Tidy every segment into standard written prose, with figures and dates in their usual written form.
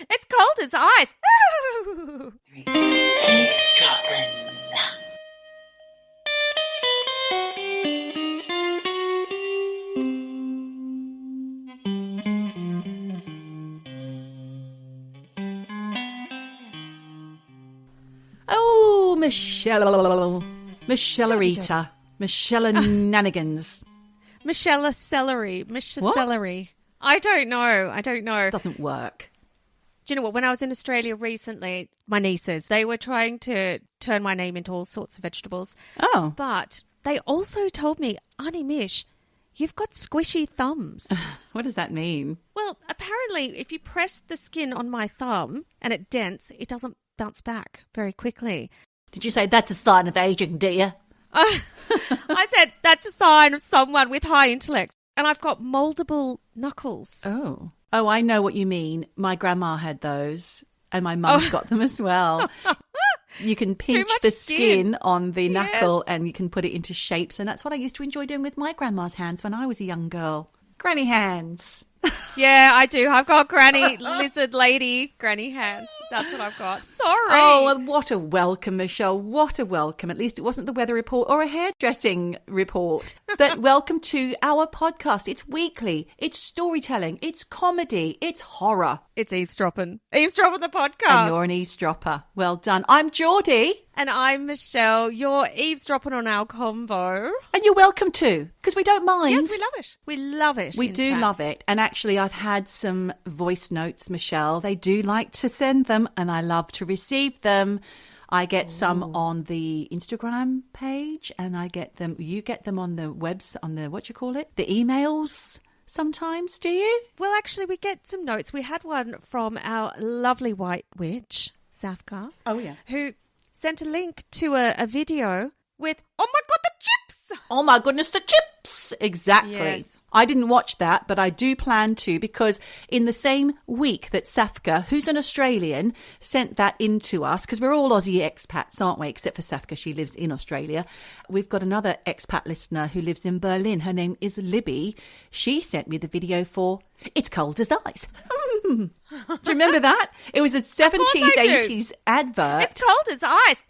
It's cold as ice. Eavesdroppin. Oh, Michellerita. Michellananigans. Michelle Celery. Michelle What? Celery. I don't know. Doesn't work. Do you know what? When I was in Australia recently, my nieces, they were trying to turn my name into all sorts of vegetables. Oh. But they also told me, Auntie Mish, you've got squishy thumbs. What does that mean? Well, apparently, if you press the skin on my thumb and it dents, it doesn't bounce back very quickly. Did you say that's a sign of aging, dear? I said, that's a sign of someone with high intellect. And I've got moldable knuckles. Oh. Oh, I know what you mean. My grandma had those, and my mum's got them as well. You can pinch much the skin. skin on the knuckle Yes. and you can put it into shapes. And that's what I used to enjoy doing with my grandma's hands when I was a young girl. Granny hands. Yeah, I do. I've got granny lizard lady granny hands. That's what I've got. Sorry. Oh, well, what a welcome, Michelle. What a welcome. At least it wasn't the weather report or a hairdressing report. But welcome to our podcast. It's weekly. It's storytelling. It's comedy. It's horror. It's Eavesdroppin. Eavesdroppin the podcast. And you're an eavesdropper. Well done. I'm Geordie. And I'm Michelle. You're eavesdropping on our convo. And you're welcome too, because we don't mind. Yes, we love it. We love it. We in do fact. love it. And actually, I've had some voice notes, Michelle. They do like to send them, and I love to receive them. I get some on the Instagram page, and you get them on the webs, on the, the emails sometimes, do you? Well, actually, we get some notes. We had one from our lovely white witch, Safka. Oh, yeah. Who sent a link to a video with, oh my God, the chips! Oh my goodness, the chips! Exactly. Yes. I didn't watch that, but I do plan to, because in the same week that Safka, who's an Australian, sent that in to us, because we're all Aussie expats, aren't we? Except for Safka, she lives in Australia. We've got another expat listener who lives in Berlin. Her name is Libby. She sent me the video for It's Cold as Ice. Do you remember that? It was a 70s, 80s advert. It's cold as ice.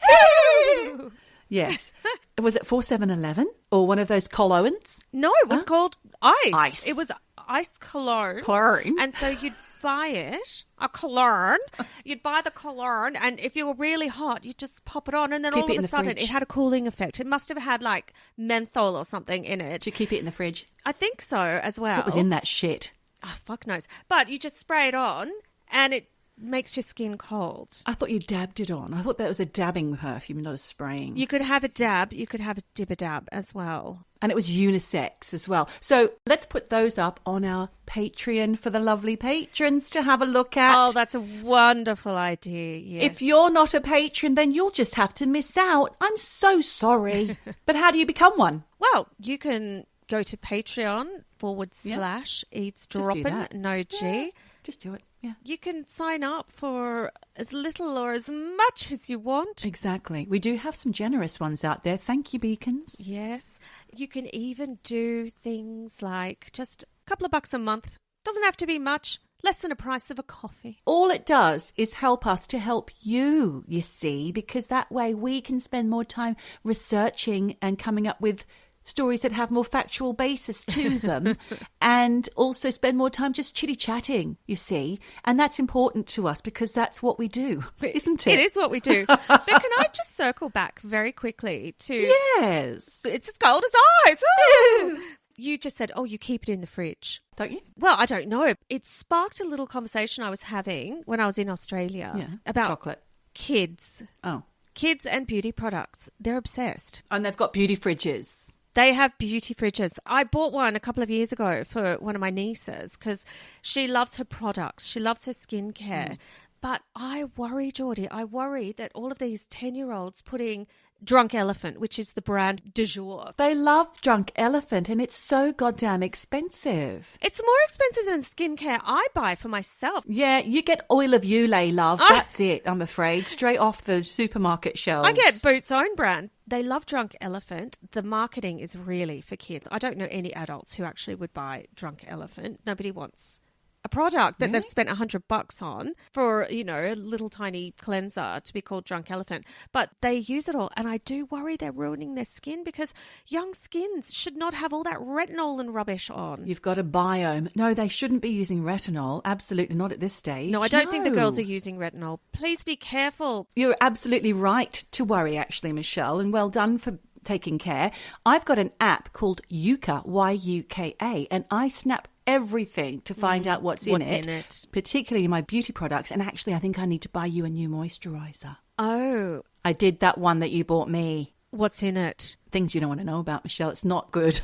Yes. Was it 4711 or one of those colognes? No, it was called ice. Ice. It was ice cologne. Chlorine. And so you'd buy it, a cologne. You'd buy the cologne, and if you were really hot, you'd just pop it on, and then Keep all it of in a the sudden fridge. it had a cooling effect. It must have had like menthol or something in it. Do you keep it in the fridge? I think so as well. What was in that shit? Oh, fuck knows. But you just spray it on, and it makes your skin cold. I thought you dabbed it on. I thought that was a dabbing perfume, not a spraying. You could have a dab. You could have a dib-a-dab as well. And it was unisex as well. So let's put those up on our Patreon for the lovely patrons to have a look at. Oh, that's a wonderful idea. Yes. If you're not a patron, then you'll just have to miss out. I'm so sorry. But how do you become one? Well, you can go to Patreon/eavesdroppin, that. no G. Yeah, just do it. Yeah. You can sign up for as little or as much as you want. Exactly. We do have some generous ones out there. Thank you, beacons. Yes. You can even do things like just a couple of bucks a month. Doesn't have to be much. Less than the price of a coffee. All it does is help us to help you, you see, because that way we can spend more time researching and coming up with stories that have more factual basis to them, and also spend more time just chitty-chatting, you see. And that's important to us because that's what we do, isn't it? It is what we do. But can I just circle back very quickly to... Yes. It's as cold as ice. Ooh. You just said, oh, you keep it in the fridge. Don't you? Well, I don't know. It sparked a little conversation I was having when I was in Australia about chocolate. Kids. Oh. Kids and beauty products. They're obsessed. And they've got beauty fridges. They have beauty fridges. I bought one a couple of years ago for one of my nieces because she loves her products. She loves her skincare. But I worry, Geordie, that all of these 10-year-olds putting Drunk Elephant, which is the brand du jour. They love Drunk Elephant and it's so goddamn expensive. It's more expensive than skincare I buy for myself. Yeah, you get Oil of Ulay, love. That's it, I'm afraid. Straight off the supermarket shelves. I get Boots' own brand. They love Drunk Elephant. The marketing is really for kids. I don't know any adults who actually would buy Drunk Elephant. Nobody wants a product that they've spent $100 on for, a little tiny cleanser to be called Drunk Elephant. But they use it all. And I do worry they're ruining their skin because young skins should not have all that retinol and rubbish on. You've got a biome. No, they shouldn't be using retinol. Absolutely not at this stage. No, I don't think the girls are using retinol. Please be careful. You're absolutely right to worry, actually, Michelle. And well done for taking care. I've got an app called Yuka, Y-U-K-A, and I snap everything to find out what's in it, particularly my beauty products. And actually, I think I need to buy you a new moisturizer. Oh. I did that one that you bought me. What's in it? Things you don't want to know about, Michelle. It's not good.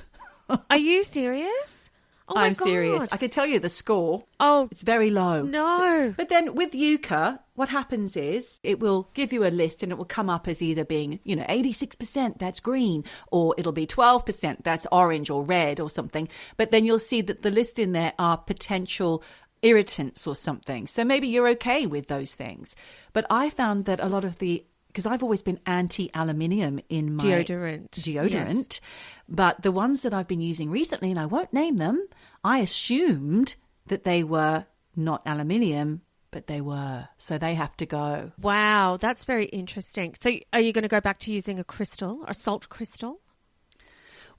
Are you serious? Oh my I'm God. serious. I could tell you the score. Oh. It's very low. No. But then with Yuka, what happens is it will give you a list and it will come up as either being, 86% that's green, or it'll be 12% that's orange or red or something. But then you'll see that the list in there are potential irritants or something. So maybe you're okay with those things. But I found that a lot of because I've always been anti-aluminium in my deodorant. Yes. But the ones that I've been using recently, and I won't name them, I assumed that they were not aluminium, but they were. So they have to go. Wow, that's very interesting. So are you going to go back to using a salt crystal?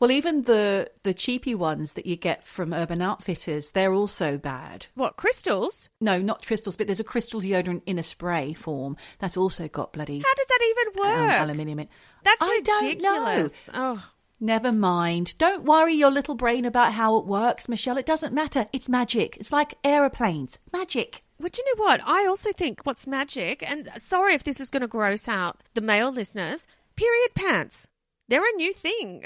Well, even the cheapy ones that you get from Urban Outfitters, they're also bad. What, crystals? No, not crystals, but there's a crystal deodorant in a spray form that's also got bloody... How does that even work? Aluminium in. That's Don't ridiculous. know. Oh. Never mind. Don't worry your little brain about how it works, Michelle. It doesn't matter. It's magic. It's like aeroplanes. Magic. Well, do you know what? I also think what's magic, and sorry if this is going to gross out the male listeners, period pants. They're a new thing.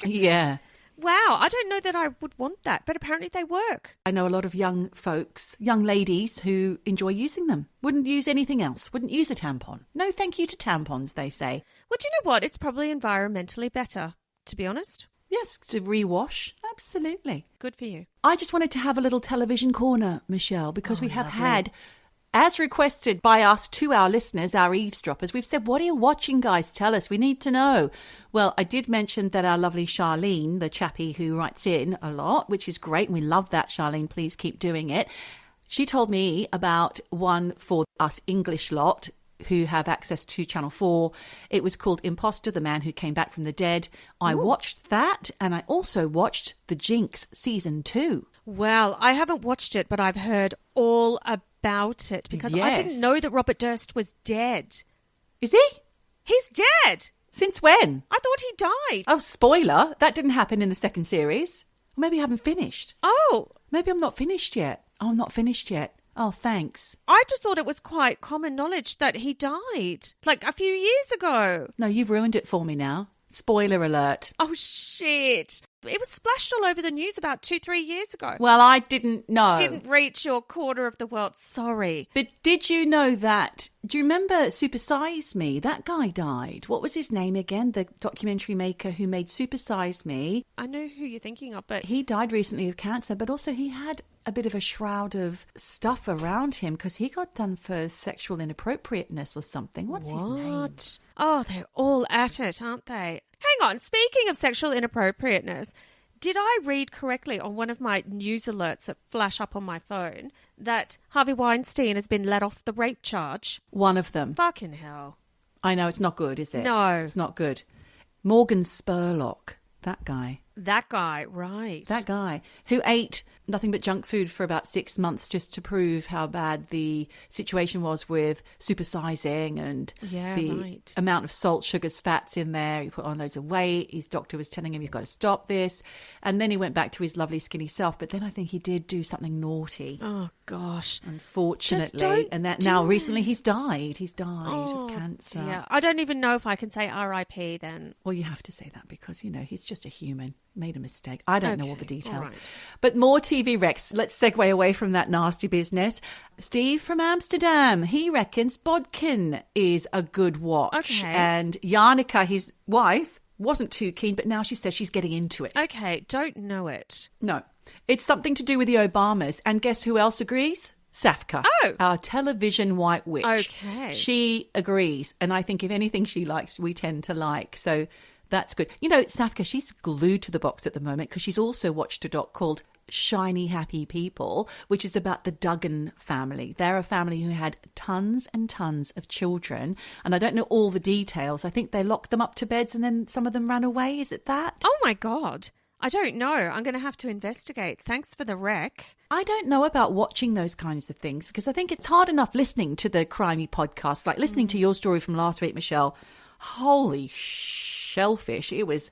Yeah. Wow, I don't know that I would want that, but apparently they work. I know a lot of young folks, young ladies who enjoy using them. Wouldn't use anything else. Wouldn't use a tampon. No thank you to tampons, they say. Well, do you know what? It's probably environmentally better, to be honest. Yes, to rewash. Absolutely. Good for you. I just wanted to have a little television corner, Michelle, because we have had... As requested by us to our listeners, our eavesdroppers, we've said, what are you watching, guys? Tell us. We need to know. Well, I did mention that our lovely Charlene, the chappie who writes in a lot, which is great. And we love that, Charlene. Please keep doing it. She told me about one for us English lot who have access to Channel 4. It was called Imposter, the Man Who Came Back from the Dead. I watched that, and I also watched The Jinx Season 2. Well, I haven't watched it, but I've heard all about it because I didn't know that Robert Durst was dead. Is he? He's dead. Since when? I thought he died. Oh, spoiler. That didn't happen in the second series. Or maybe I haven't finished. Oh. Maybe I'm not finished yet. Oh, I'm not finished yet. Oh, thanks. I just thought it was quite common knowledge that he died, like a few years ago. No, you've ruined it for me now. Spoiler alert. Oh, shit. It was splashed all over the news about 2-3 years ago. Well, I didn't know. Didn't reach your quarter of the world. Sorry. But did you know that? Do you remember Super Size Me? That guy died. What was his name again? The documentary maker who made Super Size Me. I know who you're thinking of, but... He died recently of cancer, but also he had a bit of a shroud of stuff around him because he got done for sexual inappropriateness or something. What's his name? Oh, they're all at it, aren't they? Hang on, speaking of sexual inappropriateness, did I read correctly on one of my news alerts that flash up on my phone that Harvey Weinstein has been let off the rape charge? One of them. Fucking hell. I know, it's not good, is it? No. It's not good. Morgan Spurlock, that guy. That guy, right. That guy who ate nothing but junk food for about 6 months just to prove how bad the situation was with supersizing and the amount of salt, sugars, fats in there. He put on loads of weight. His doctor was telling him, you've got to stop this. And then he went back to his lovely skinny self. But then I think he did do something naughty. Oh, gosh. Unfortunately. And that now recently he's died. He's died of cancer. Yeah, I don't even know if I can say R.I.P. then. Well, you have to say that because, he's just a human. Made a mistake. I don't know all the details. Right. But more TV Rex. Let's segue away from that nasty business. Steve from Amsterdam, he reckons Bodkin is a good watch. Okay. And Jannica, his wife, wasn't too keen, but now she says she's getting into it. Okay, don't know it. No. It's something to do with the Obamas. And guess who else agrees? Safka, our television white witch. Okay. She agrees. And I think if anything she likes, we tend to like. So... that's good. Safka, she's glued to the box at the moment because she's also watched a doc called Shiny Happy People, which is about the Duggan family. They're a family who had tons and tons of children. And I don't know all the details. I think they locked them up to beds and then some of them ran away. Is it that? Oh, my God. I don't know. I'm going to have to investigate. Thanks for the rec. I don't know about watching those kinds of things because I think it's hard enough listening to the crimey podcasts, like listening to your story from last week, Michelle. Holy shellfish. It was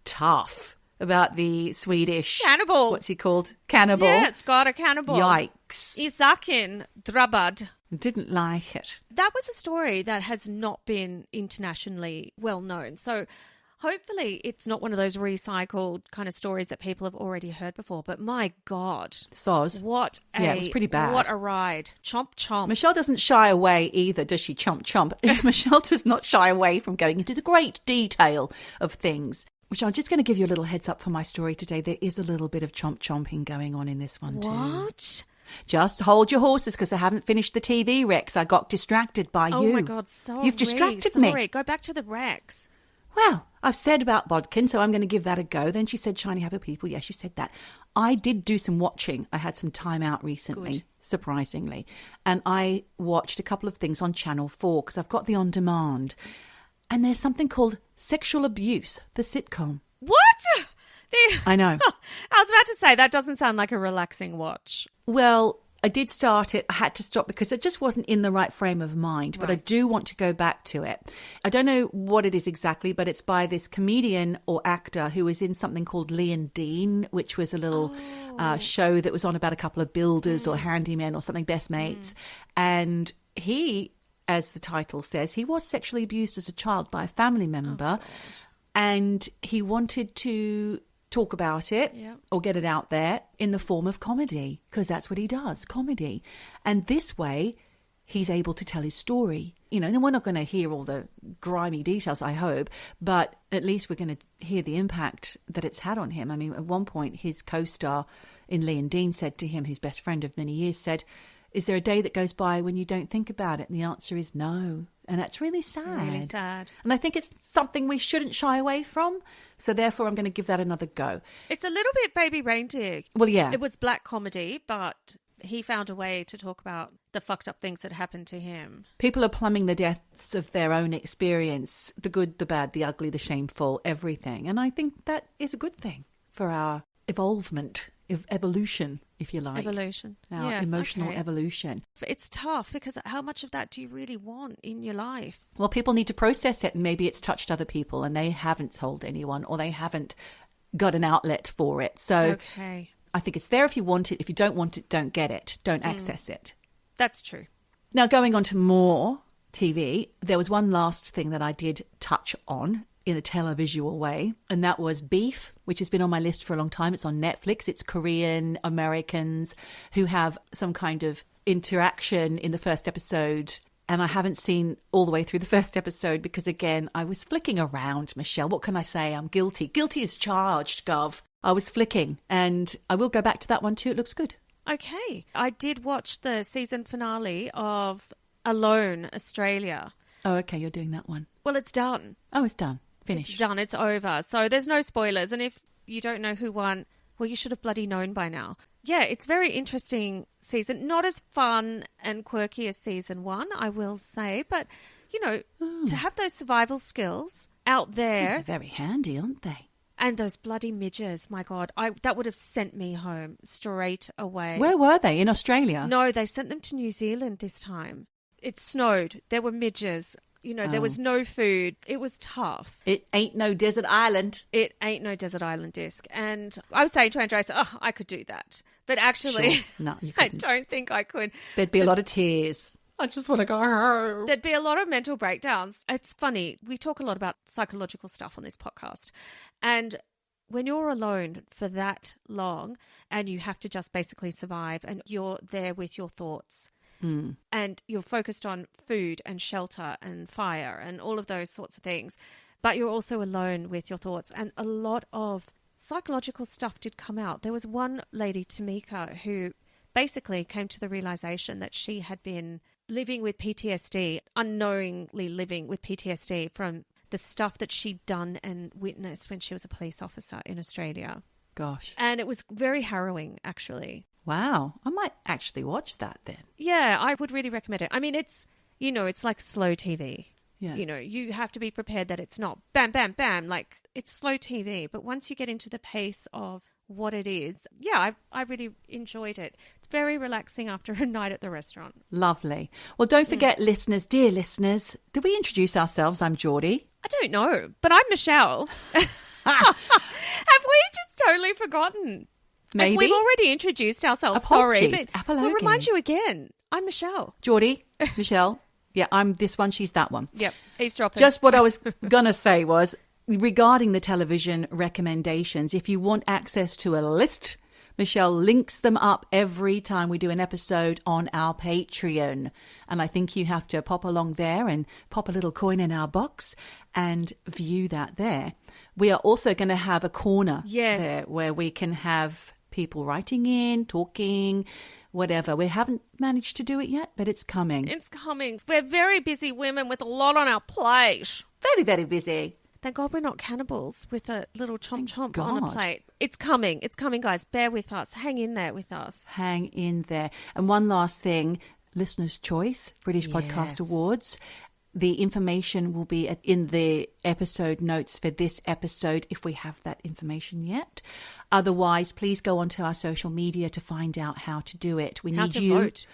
tough about the Swedish... Cannibal. What's he called? Cannibal. Yeah, Scott, a cannibal. Yikes. Isakin Drabad. Didn't like it. That was a story that has not been internationally well known. So hopefully it's not one of those recycled kind of stories that people have already heard before. But my God. Soz. Yeah, it was pretty bad. What a ride. Chomp, chomp. Michelle doesn't shy away either, does she? Chomp, chomp. Michelle does not shy away from going into the great detail of things. Which I'm just going to give you a little heads up for my story today. There is a little bit of chomp chomping going on in this one too. What? Just hold your horses because I haven't finished the TV, Rex. I got distracted by you. Oh my God, sorry. You've distracted me. Sorry, go back to the Rex. Well, I've said about Bodkin, so I'm going to give that a go. Then she said Shiny Happy People. Yeah, she said that. I did do some watching. I had some time out recently, Good. surprisingly. And I watched a couple of things on Channel 4 because I've got the on-demand. And there's something called Sexual Abuse, the sitcom. What? I know. I was about to say, that doesn't sound like a relaxing watch. Well, I did start it. I had to stop because it just wasn't in the right frame of mind. But I do want to go back to it. I don't know what it is exactly, but it's by this comedian or actor who was in something called Leon Dean, which was a little show that was on about a couple of builders or handymen or something, best mates. And he, as the title says, he was sexually abused as a child by a family member. And he wanted to talk about it or get it out there in the form of comedy, because that's what he does, comedy. And this way, he's able to tell his story. You know, and we're not going to hear all the grimy details, I hope, but at least we're going to hear the impact that it's had on him. I mean, at one point, his co-star in Leon Dean said to him, his best friend of many years, said, "Is there a day that goes by when you don't think about it?" And the answer is no. And that's really sad. Really sad. And I think it's something we shouldn't shy away from. So therefore, I'm going to give that another go. It's a little bit Baby Reindeer. Well, yeah. It was black comedy, but he found a way to talk about the fucked up things that happened to him. People are plumbing the depths of their own experience, the good, the bad, the ugly, the shameful, everything. And I think that is a good thing for our evolution, if you like. Evolution. Our emotional evolution. It's tough because how much of that do you really want in your life? Well, people need to process it, and maybe it's touched other people and they haven't told anyone or they haven't got an outlet for it. So I think it's there if you want it. If you don't want it, don't get it. Don't access it. That's true. Now, going on to more TV, there was one last thing that I did touch on in a televisual way, and that was Beef, which has been on my list for a long time. It's on Netflix. It's Korean Americans who have some kind of interaction in the first episode, and I haven't seen all the way through the first episode because, again, I was flicking around, Michelle. What can I say? I'm guilty. Guilty as charged, Gov. I was flicking, and I will go back to that one too. It looks good. Okay. I did watch the season finale of Alone, Australia. Oh, okay. You're doing that one. Well, it's done. Oh, it's done. Finished. It's done. It's over. So there's no spoilers. And if you don't know who won, well, you should have bloody known by now. Yeah, it's very interesting season. Not as fun and quirky as season one, I will say. But, you know, to have those survival skills out there. They're very handy, aren't they? And those bloody midges, my God. That would have sent me home straight away. Where were they? In Australia? No, they sent them to New Zealand this time. It snowed. There were midges. You know, there was no food. It was tough. It ain't no desert island. It ain't no desert island disc. And I was saying to Andrea, oh, I could do that. But actually, sure. No, you couldn't. I don't think I could. There'd be a lot of tears. I just want to go home. There'd be a lot of mental breakdowns. It's funny. We talk a lot about psychological stuff on this podcast. And when you're alone for that long and you have to just basically survive and you're there with your thoughts, and you're focused on food and shelter and fire and all of those sorts of things, but you're also alone with your thoughts. And a lot of psychological stuff did come out. There was one lady, Tamika, who basically came to the realization that she had been living with PTSD, unknowingly living with PTSD from the stuff that she'd done and witnessed when she was a police officer in Australia. Gosh. And it was very harrowing, actually. Wow. I might actually watch that then. Yeah, I would really recommend it. I mean, it's like slow TV. Yeah. You have to be prepared that it's not bam, bam, bam. Like, it's slow TV. But once you get into the pace of what it is, yeah, I really enjoyed it. It's very relaxing after a night at the restaurant. Lovely. Well, don't forget, listeners, dear listeners, did we introduce ourselves? I'm Geordie. I don't know, but I'm Michelle. Have we just totally forgotten? Maybe. If we've already introduced ourselves. Apologies. Sorry, but we'll remind you again. I'm Michelle. Geordie, Michelle. Yeah, I'm this one. She's that one. Yep. Eavesdroppin. Just what I was going to say was, regarding the television recommendations, if you want access to a list, Michelle links them up every time we do an episode on our Patreon. And I think you have to pop along there and pop a little coin in our box and view that there. We are also going to have a corner there where we can have people writing in, talking, whatever. We haven't managed to do it yet, but it's coming. It's coming. We're very busy women with a lot on our plate. Very, very busy. Thank God we're not cannibals with a little chomp on a plate. It's coming. It's coming, guys. Bear with us. Hang in there with us. Hang in there. And one last thing, Listener's Choice, British Podcast Awards. The information will be in the episode notes for this episode if we have that information yet. Otherwise, please go onto our social media to find out how to do it. We need you vote.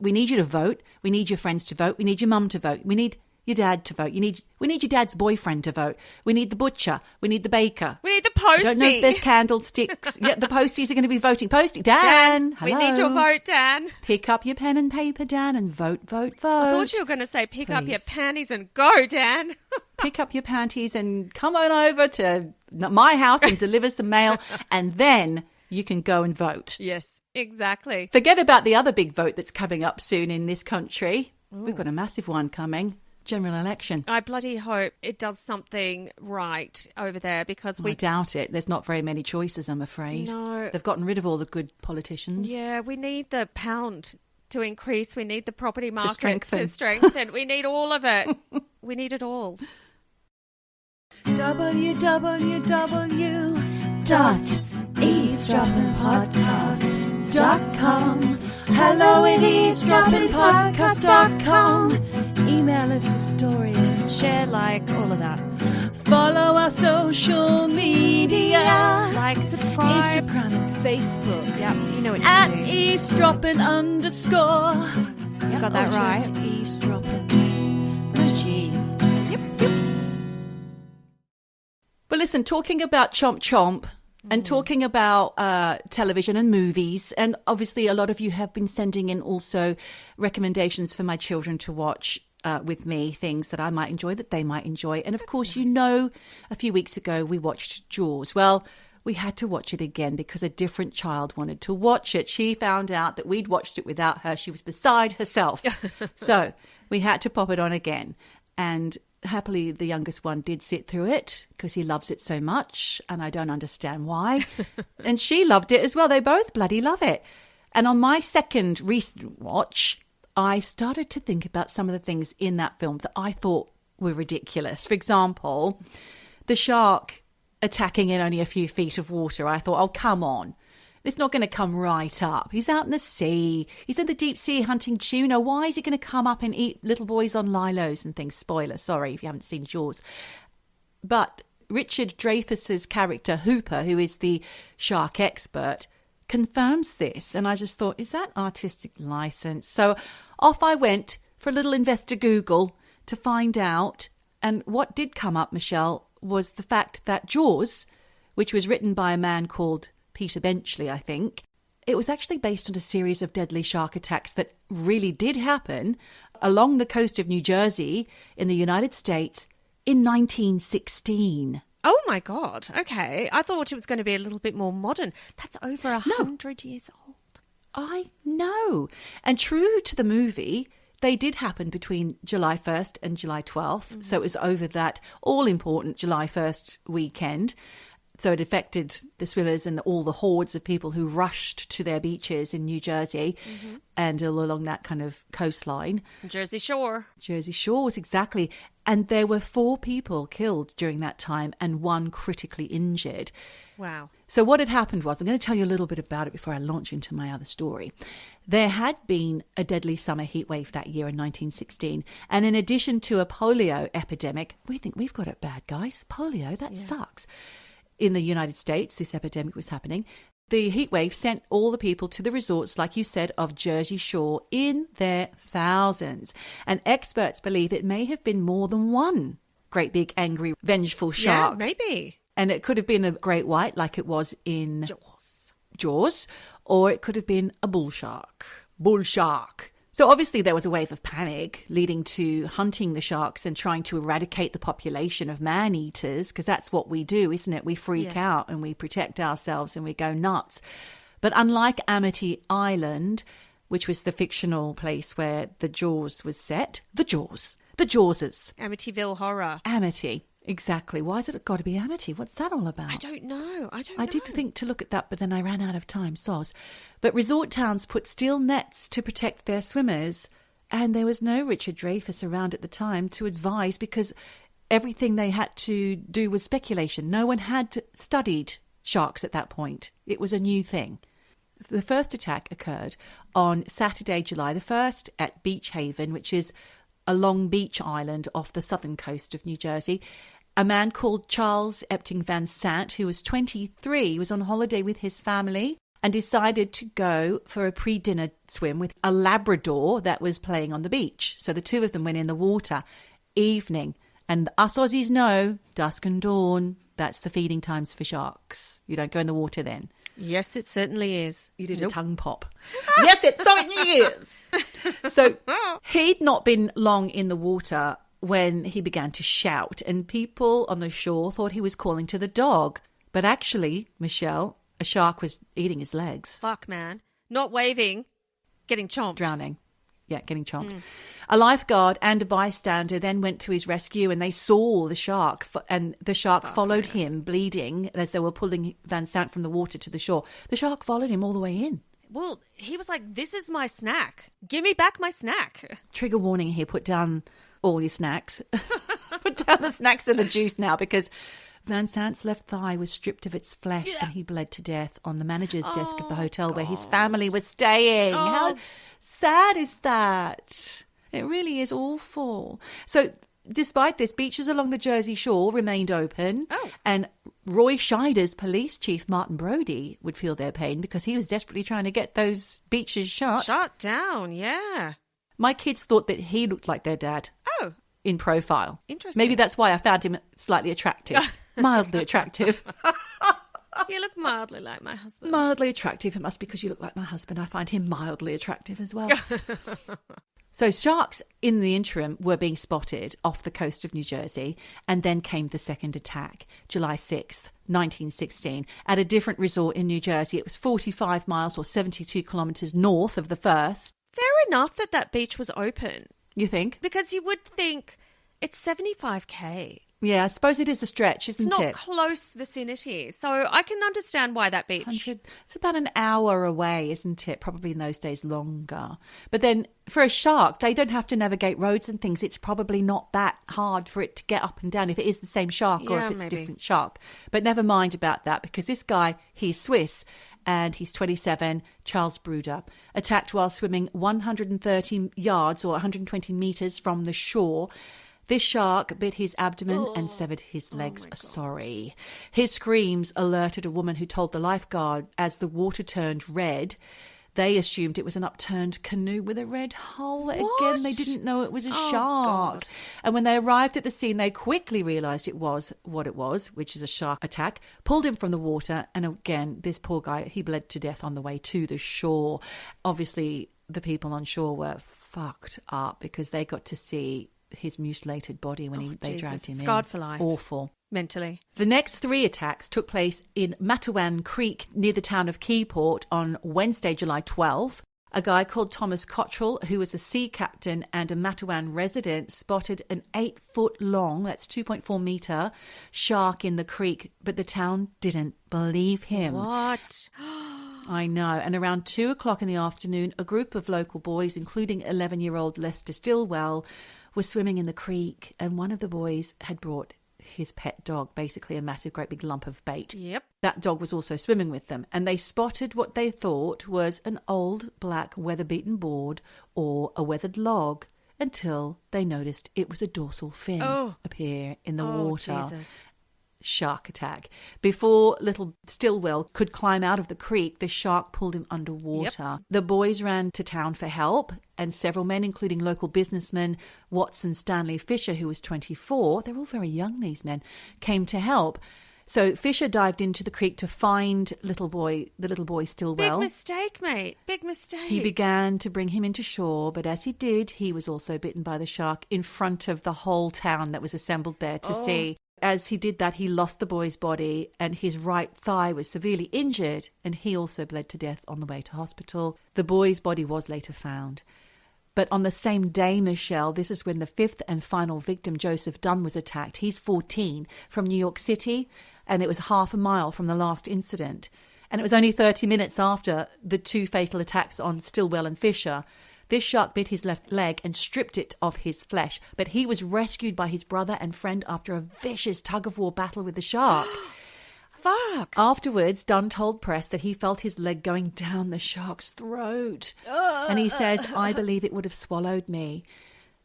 We need you to vote. We need your friends to vote. We need your mum to vote. We need your dad to vote. We need your dad's boyfriend to vote. We need the butcher. We need the baker. We need the postie. I don't know if there's candlesticks. Yeah, the posties are going to be voting. Postie, Dan, hello. We need your vote, Dan. Pick up your pen and paper, Dan, and vote. I thought you were going to say pick up your panties and go, Dan. Pick up your panties and come on over to my house and deliver some mail, and then you can go and vote. Yes, exactly. Forget about the other big vote that's coming up soon in this country. We've got a massive one coming. General election. I bloody hope it does something right over there because I doubt it. There's not very many choices, I'm afraid. No. They've gotten rid of all the good politicians. Yeah, we need the pound to increase. We need the property market to strengthen. We need all of it. We need it all. www.eavesdroppinpodcast.com. Hello at eavesdroppinpodcast.com. Email us your story. Share, like, all of that. Follow our social media. Like, subscribe. Instagram and Facebook. Yep, you know what you at do. eavesdroppin_. You got that right. Eavesdroppin. With a G. Yep. Well, listen, talking about Chomp Chomp and talking about television and movies, and obviously a lot of you have been sending in also recommendations for my children to watch with me, things that I might enjoy, that they might enjoy. And of course, nice. You know, a few weeks ago we watched Jaws. Well, we had to watch it again because a different child wanted to watch it. She found out that we'd watched it without her. She was beside herself. So we had to pop it on again. And happily, the youngest one did sit through it because he loves it so much, and I don't understand why. And she loved it as well. They both bloody love it. And on my second recent watch, I started to think about some of the things in that film that I thought were ridiculous. For example, the shark attacking in only a few feet of water. I thought, oh, come on. It's not going to come right up. He's out in the sea. He's in the deep sea hunting tuna. Why is he going to come up and eat little boys on lilos and things? Spoiler, sorry if you haven't seen Jaws. But Richard Dreyfuss's character, Hooper, who is the shark expert, confirms this. And I just thought, is that artistic license? So off I went for a little Google to find out. And what did come up, Michelle, was the fact that Jaws, which was written by a man called Peter Benchley, I think, it was actually based on a series of deadly shark attacks that really did happen along the coast of New Jersey in the United States in 1916. Oh, my God. Okay. I thought it was going to be a little bit more modern. That's over 100 years old. I know. And true to the movie, they did happen between July 1st and July 12th. So it was over that all-important July 1st weekend. So it affected the swimmers and all the hordes of people who rushed to their beaches in New Jersey and all along that kind of coastline. Jersey Shore. Jersey Shores, exactly. And there were 4 people killed during that time and 1 critically injured. Wow. So what had happened was, I'm going to tell you a little bit about it before I launch into my other story. There had been a deadly summer heatwave that year in 1916. And in addition to a polio epidemic, we think we've got it bad, guys. Polio, that sucks. In the United States, this epidemic was happening. The heatwave sent all the people to the resorts, like you said, of Jersey Shore in their thousands. And experts believe it may have been more than one great big angry vengeful shark. Yeah, maybe. And it could have been a great white like it was in Jaws, or it could have been a bull shark. Bull shark. So obviously there was a wave of panic leading to hunting the sharks and trying to eradicate the population of man-eaters, because that's what we do, isn't it? We freak out and we protect ourselves and we go nuts. But unlike Amity Island, which was the fictional place where the Jaws was set, the Jawses. Amityville Horror. Amity. Exactly. Why has it got to be Amity? What's that all about? I don't know. I did think to look at that, but then I ran out of time, soz. But resort towns put steel nets to protect their swimmers, and there was no Richard Dreyfuss around at the time to advise, because everything they had to do was speculation. No one had studied sharks at that point. It was a new thing. The first attack occurred on Saturday, July the 1st at Beach Haven, which is a Long Beach island off the southern coast of New Jersey. A man called Charles Epting Van Sant, who was 23, was on holiday with his family and decided to go for a pre-dinner swim with a Labrador that was playing on the beach. So the two of them went in the water. Evening. And us Aussies know, dusk and dawn, that's the feeding times for sharks. You don't go in the water then. Yes, it certainly is. You did a tongue pop. Yes, it certainly is. So he'd not been long in the water when he began to shout, and people on the shore thought he was calling to the dog. But actually, Michelle, a shark was eating his legs. Fuck, man. Not waving, getting chomped. Drowning. Yeah, getting chomped. A lifeguard and a bystander then went to his rescue, and they saw the shark, and the shark followed him, bleeding, as they were pulling Van Sant from the water to the shore. The shark followed him all the way in. Well, he was like, this is my snack. Give me back my snack. Trigger warning here, put down all your snacks. Put down the snacks and the juice now, because Van Sant's left thigh was stripped of its flesh and he bled to death on the manager's desk of the hotel where his family was staying. How sad is that? It really is awful. So despite this, beaches along the Jersey Shore remained open, and Roy Scheider's police chief, Martin Brody, would feel their pain because he was desperately trying to get those beaches shut. Shut down, yeah. My kids thought that he looked like their dad. Oh. In profile. Interesting. Maybe that's why I found him slightly attractive. Mildly attractive. You look mildly like my husband. Mildly attractive. It must be because you look like my husband. I find him mildly attractive as well. So sharks in the interim were being spotted off the coast of New Jersey, and then came the second attack, July 6th, 1916, at a different resort in New Jersey. It was 45 miles or 72 kilometres north of the first. Fair enough that beach was open. You think? Because you would think it's 75k. Yeah, I suppose it is a stretch, isn't it? It's not close vicinity. So I can understand why that beach... It's about an hour away, isn't it? Probably in those days longer. But then for a shark, they don't have to navigate roads and things. It's probably not that hard for it to get up and down if it is the same shark or if it's a different shark. But never mind about that, because this guy, he's Swiss, and he's 27, Charles Bruder, attacked while swimming 130 yards or 120 metres from the shore. This shark bit his abdomen and severed his legs. Sorry. His screams alerted a woman who told the lifeguard as the water turned red. They assumed it was an upturned canoe with a red hull. What? Again, they didn't know it was a shark. God. And when they arrived at the scene, they quickly realised it was what it was, which is a shark attack, pulled him from the water. And again, this poor guy, he bled to death on the way to the shore. Obviously, the people on shore were fucked up because they got to see his mutilated body when they dragged him in. Scarred for life. Awful. Mentally. The next 3 attacks took place in Matawan Creek near the town of Keyport on Wednesday, July 12th. A guy called Thomas Cottrell, who was a sea captain and a Matawan resident, spotted an 8-foot-long, that's 2.4-metre, shark in the creek, but the town didn't believe him. What? I know. And around 2 o'clock in the afternoon, a group of local boys, including 11-year-old Lester Stillwell, were swimming in the creek, and one of the boys had brought his pet dog, basically a massive, great big lump of bait. Yep. That dog was also swimming with them, and they spotted what they thought was an old black weather-beaten board or a weathered log, until they noticed it was a dorsal fin appear in the water. Jesus. Shark attack. Before little Stillwell could climb out of the creek, the shark pulled him underwater. Yep. The boys ran to town for help, and several men, including local businessman Watson Stanley Fisher, who was 24, they're all very young, these men, came to help. So Fisher dived into the creek to find the little boy Stillwell. Big mistake, mate. Big mistake. He began to bring him into shore, but as he did, he was also bitten by the shark in front of the whole town that was assembled there to see. As he did that, he lost the boy's body, and his right thigh was severely injured, and he also bled to death on the way to hospital. The boy's body was later found. But on the same day, Michelle, this is when the fifth and final victim, Joseph Dunn, was attacked. He's 14, from New York City, and it was half a mile from the last incident. And it was only 30 minutes after the two fatal attacks on Stillwell and Fisher. This shark bit his left leg and stripped it of his flesh, but he was rescued by his brother and friend after a vicious tug-of-war battle with the shark. Fuck. Afterwards, Dunn told press that he felt his leg going down the shark's throat. And he says, I believe it would have swallowed me.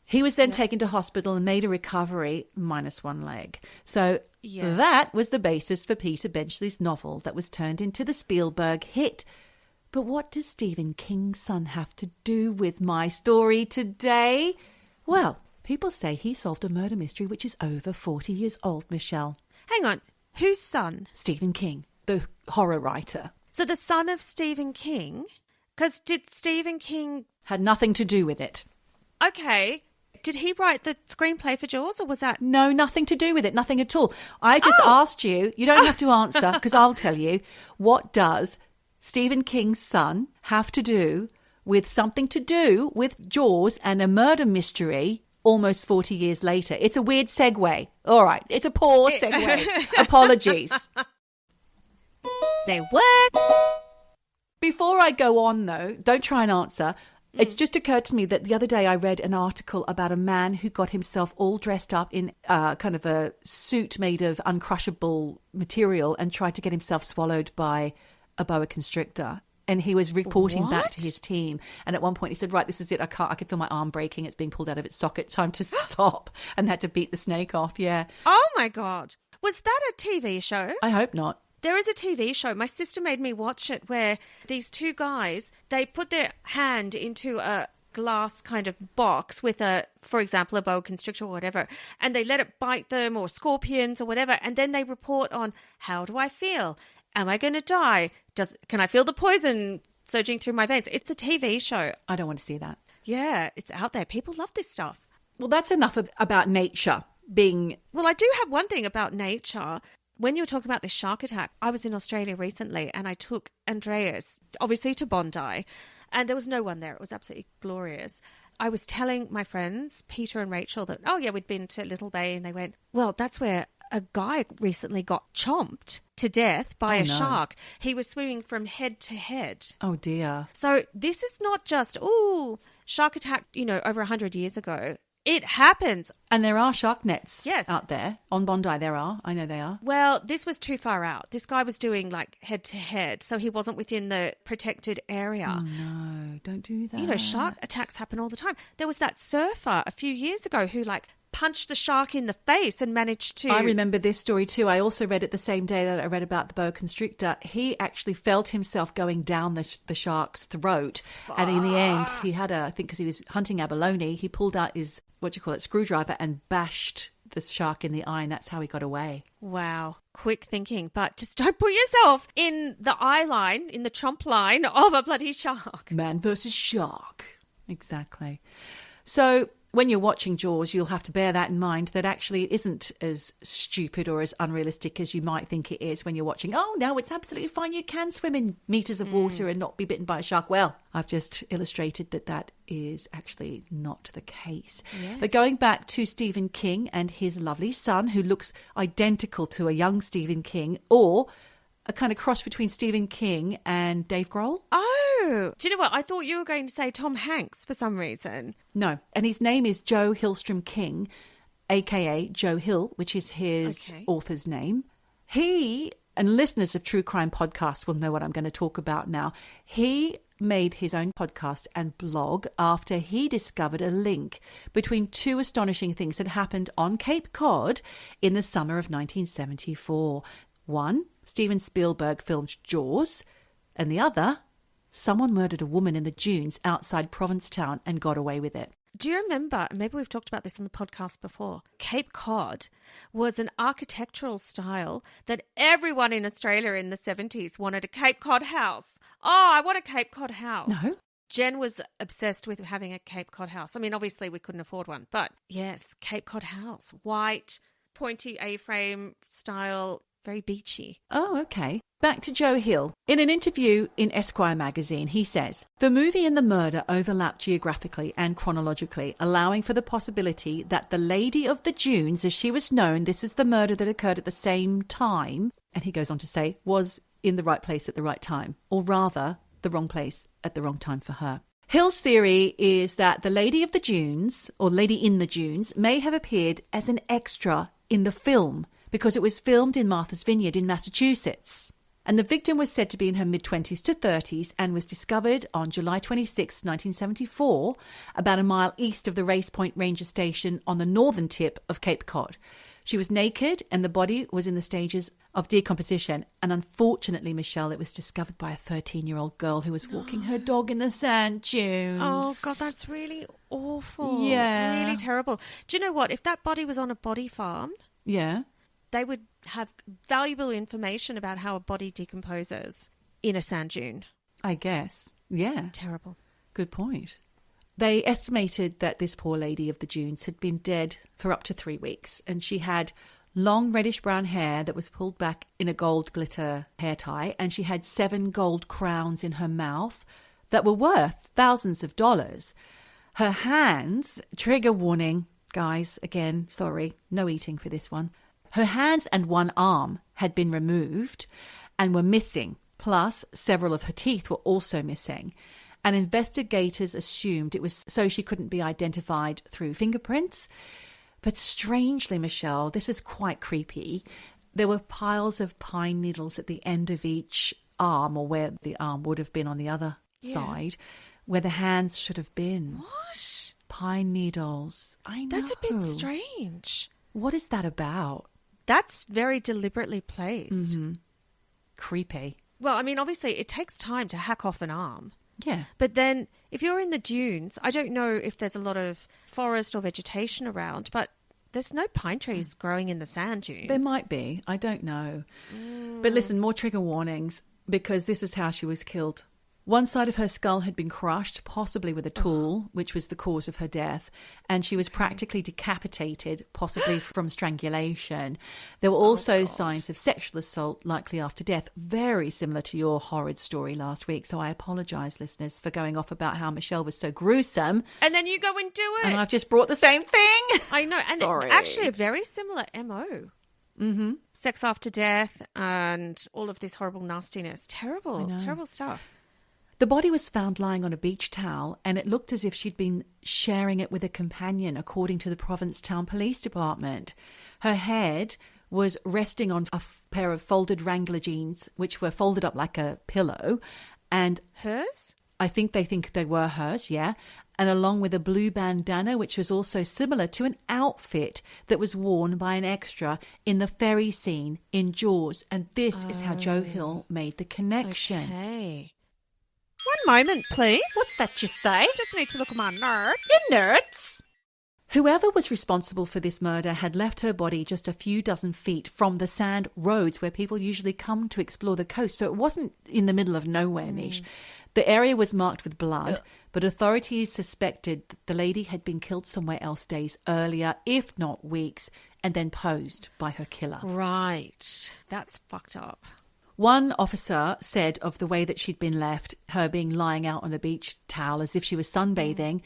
He was then taken to hospital and made a recovery, minus one leg. So that was the basis for Peter Benchley's novel that was turned into the Spielberg hit. But what does Stephen King's son have to do with my story today? Well, people say he solved a murder mystery which is over 40 years old, Michelle. Hang on. Whose son? Stephen King, the horror writer. So the son of Stephen King? Because did Stephen King... Had nothing to do with it. Okay. Did he write the screenplay for Jaws, or was that... No, nothing to do with it. Nothing at all. I just asked you. You don't have to answer, because I'll tell you. What does Stephen King's son have to do with something to do with Jaws and a murder mystery almost 40 years later? It's a weird segue. All right. It's a poor segue. Apologies. Say what? Before I go on, though, don't try and answer. It's just occurred to me that the other day I read an article about a man who got himself all dressed up in kind of a suit made of uncrushable material and tried to get himself swallowed by a boa constrictor. And he was reporting back to his team. And at one point he said, right, this is it. I can feel my arm breaking. It's being pulled out of its socket. Time to stop. And had to beat the snake off. Yeah. Oh, my God. Was that a TV show? I hope not. There is a TV show. My sister made me watch it where these two guys, they put their hand into a glass kind of box with for example, a boa constrictor or whatever, and they let it bite them, or scorpions or whatever, and then they report on, how do I feel? Am I going to die? Can I feel the poison surging through my veins? It's a TV show. I don't want to see that. Yeah, it's out there. People love this stuff. Well, that's enough about nature being... Well, I do have one thing about nature. When you were talking about this shark attack, I was in Australia recently and I took Andreas, obviously, to Bondi, and there was no one there. It was absolutely glorious. I was telling my friends, Peter and Rachel, that, oh, yeah, we'd been to Little Bay, and they went, well, that's where a guy recently got chomped to death by a shark. He was swimming from head to head. Oh, dear. So this is not just, shark attack, over 100 years ago. It happens. And there are shark nets Yes. out there. On Bondi there are. I know they are. Well, this was too far out. This guy was doing like head to head, so he wasn't within the protected area. Oh, no. Don't do that. Shark attacks happen all the time. There was that surfer a few years ago who punched the shark in the face and managed to... I remember this story too. I also read it the same day that I read about the boa constrictor. He actually felt himself going down the shark's throat. Fuck. And in the end, he had I think because he was hunting abalone, he pulled out his, screwdriver and bashed the shark in the eye, and that's how he got away. Wow. Quick thinking. But just don't put yourself in the eye line, in the chomp line of a bloody shark. Man versus shark. Exactly. So when you're watching Jaws, you'll have to bear that in mind, that actually it isn't as stupid or as unrealistic as you might think it is when you're watching. Oh, no, it's absolutely fine. You can swim in meters of water and not be bitten by a shark. Well, I've just illustrated that is actually not the case. Yes. But going back to Stephen King and his lovely son, who looks identical to a young Stephen King, or a kind of cross between Stephen King and Dave Grohl. Oh, do you know what? I thought you were going to say Tom Hanks for some reason. No, and his name is Joe Hillstrom King, a.k.a. Joe Hill, which is his author's name. He, and listeners of True Crime podcasts will know what I'm going to talk about now. He made his own podcast and blog after he discovered a link between two astonishing things that happened on Cape Cod in the summer of 1974. One, Steven Spielberg filmed Jaws, and the other, someone murdered a woman in the dunes outside Provincetown and got away with it. Do you remember, maybe we've talked about this on the podcast before, Cape Cod was an architectural style that everyone in Australia in the 70s wanted a Cape Cod house. Oh, I want a Cape Cod house. No. Jen was obsessed with having a Cape Cod house. I mean, obviously we couldn't afford one, but yes, Cape Cod house. White, pointy A-frame style, very beachy. Oh, okay. Back to Joe Hill. In an interview in Esquire magazine, he says, the movie and the murder overlap geographically and chronologically, allowing for the possibility that the Lady of the Dunes, as she was known, this is the murder that occurred at the same time, and he goes on to say, was in the right place at the right time, or rather, the wrong place at the wrong time for her. Hill's theory is that the Lady of the Dunes, or Lady in the Dunes, may have appeared as an extra in the film, because it was filmed in Martha's Vineyard in Massachusetts. And the victim was said to be in her mid-20s to 30s and was discovered on July 26, 1974, about a mile east of the Race Point Ranger Station on the northern tip of Cape Cod. She was naked and the body was in the stages of decomposition. And unfortunately, Michelle, it was discovered by a 13-year-old girl who was walking her dog in the sand dunes. Oh, God, that's really awful. Yeah. Really terrible. Do you know what? If that body was on a body farm... Yeah. They would have valuable information about how a body decomposes in a sand dune. I guess. Yeah. Terrible. Good point. They estimated that this poor lady of the dunes had been dead for up to 3 weeks, and she had long reddish-brown hair that was pulled back in a gold glitter hair tie, and she had 7 gold crowns in her mouth that were worth thousands of dollars. Her hands, trigger warning, guys, again, sorry, no eating for this one. Her hands and one arm had been removed and were missing, plus several of her teeth were also missing. And investigators assumed it was so she couldn't be identified through fingerprints. But strangely, Michelle, this is quite creepy. There were piles of pine needles at the end of each arm, or where the arm would have been on the other side, where the hands should have been. What? Pine needles. I know. That's a bit strange. What is that about? That's very deliberately placed. Mm-hmm. Creepy. Well, I mean, obviously, it takes time to hack off an arm. Yeah. But then if you're in the dunes, I don't know if there's a lot of forest or vegetation around, but there's no pine trees growing in the sand dunes. There might be. I don't know. But listen, more trigger warnings, because this is how she was killed. One side of her skull had been crushed, possibly with a tool, which was the cause of her death, and she was practically decapitated, possibly from strangulation. There were also signs of sexual assault, likely after death, very similar to your horrid story last week. So I apologise, listeners, for going off about how Michelle was so gruesome. And then you go and do it. And I've just brought the same thing. I know. And actually a very similar MO. Mm-hmm. Sex after death and all of this horrible nastiness. Terrible, terrible stuff. The body was found lying on a beach towel, and it looked as if she'd been sharing it with a companion, according to the Provincetown Police Department. Her head was resting on a pair of folded Wrangler jeans, which were folded up like a pillow. And hers? I think they were hers, yeah. And along with a blue bandana, which was also similar to an outfit that was worn by an extra in the ferry scene in Jaws. And this is how Joe Hill made the connection. Okay. One moment, please. What's that you say? Just need to look at my notes. Your notes? Whoever was responsible for this murder had left her body just a few dozen feet from the sand roads where people usually come to explore the coast. So it wasn't in the middle of nowhere, Mish. The area was marked with blood, but authorities suspected that the lady had been killed somewhere else days earlier, if not weeks, and then posed by her killer. Right. That's fucked up. One officer said of the way that she'd been left, her being lying out on a beach towel as if she was sunbathing,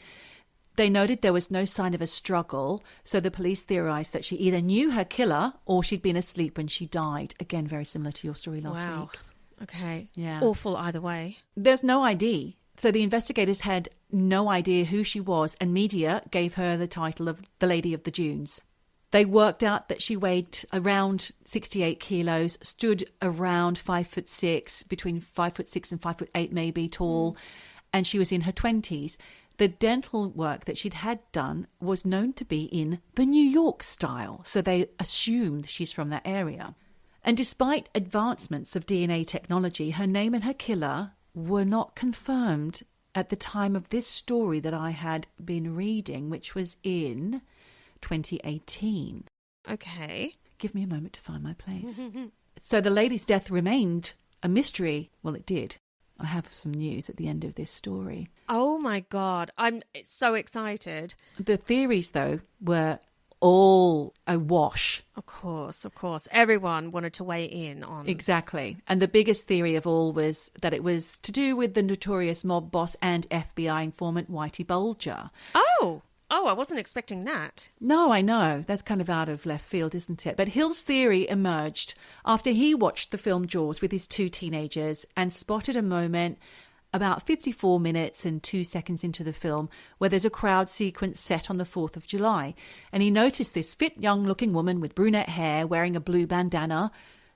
they noted there was no sign of a struggle, so the police theorised that she either knew her killer or she'd been asleep when she died. Again, very similar to your story last week. Okay. Yeah. Awful either way. There's no ID. So the investigators had no idea who she was, and media gave her the title of the Lady of the Dunes. They worked out that she weighed around 68 kilos, stood around 5'6", between 5'6" and 5'8" maybe tall, and she was in her 20s. The dental work that she'd had done was known to be in the New York style, so they assumed she's from that area. And despite advancements of DNA technology, her name and her killer were not confirmed at the time of this story that I had been reading, which was in 2018. Okay. Give me a moment to find my place. So the lady's death remained a mystery. Well, it did. I have some news at the end of this story. Oh my God. I'm so excited. The theories, though, were all awash. Of course, of course. Everyone wanted to weigh in on... Exactly. And the biggest theory of all was that it was to do with the notorious mob boss and FBI informant Whitey Bulger. Oh, I wasn't expecting that. No, I know. That's kind of out of left field, isn't it? But Hill's theory emerged after he watched the film Jaws with his two teenagers and spotted a moment about 54 minutes and 2 seconds into the film where there's a crowd sequence set on the 4th of July. And he noticed this fit young-looking woman with brunette hair wearing a blue bandana.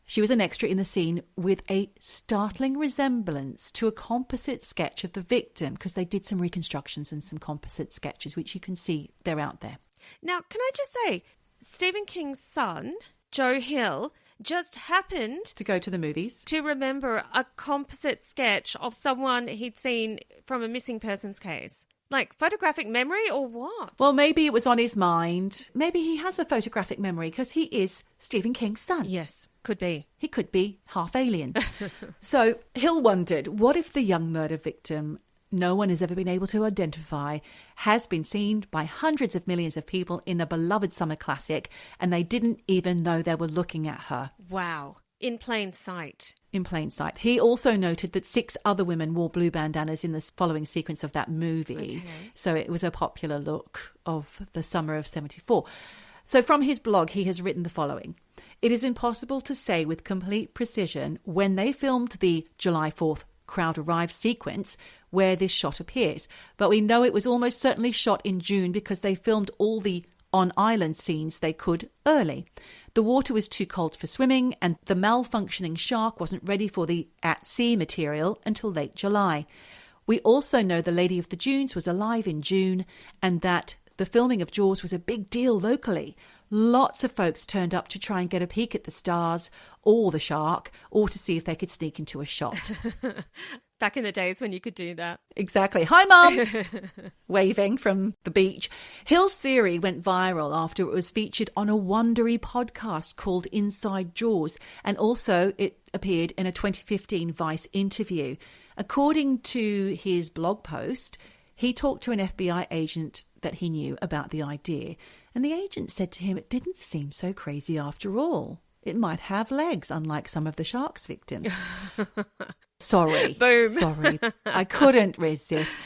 She was an extra in the scene with a startling resemblance to a composite sketch of the victim, because they did some reconstructions and some composite sketches, which you can see they're out there. Now, can I just say, Stephen King's son, Joe Hill, just happened To go to the movies. to remember a composite sketch of someone he'd seen from a missing persons case. Like photographic memory or what? Well, maybe it was on his mind. Maybe he has a photographic memory because he is Stephen King's son. Yes, could be. He could be half alien. So Hill wondered, what if the young murder victim no one has ever been able to identify has been seen by hundreds of millions of people in a beloved summer classic, and they didn't even know they were looking at her? Wow. In plain sight. In plain sight. He also noted that 6 other women wore blue bandanas in the following sequence of that movie. Okay. So it was a popular look of the summer of 74. So from his blog, he has written the following. It is impossible to say with complete precision when they filmed the July 4th crowd arrived sequence where this shot appears. But we know it was almost certainly shot in June because they filmed all the on-island scenes they could early. The water was too cold for swimming, and the malfunctioning shark wasn't ready for the at-sea material until late July. We also know the Lady of the Dunes was alive in June, and that the filming of Jaws was a big deal locally. Lots of folks turned up to try and get a peek at the stars or the shark, or to see if they could sneak into a shot. Back in the days when you could do that. Exactly. Hi, Mum! Waving from the beach. Hill's theory went viral after it was featured on a Wondery podcast called Inside Jaws, and also it appeared in a 2015 Vice interview. According to his blog post, he talked to an FBI agent that he knew about the idea, and the agent said to him it didn't seem so crazy after all. It might have legs, unlike some of the shark's victims. Sorry. Boom. Sorry. I couldn't resist.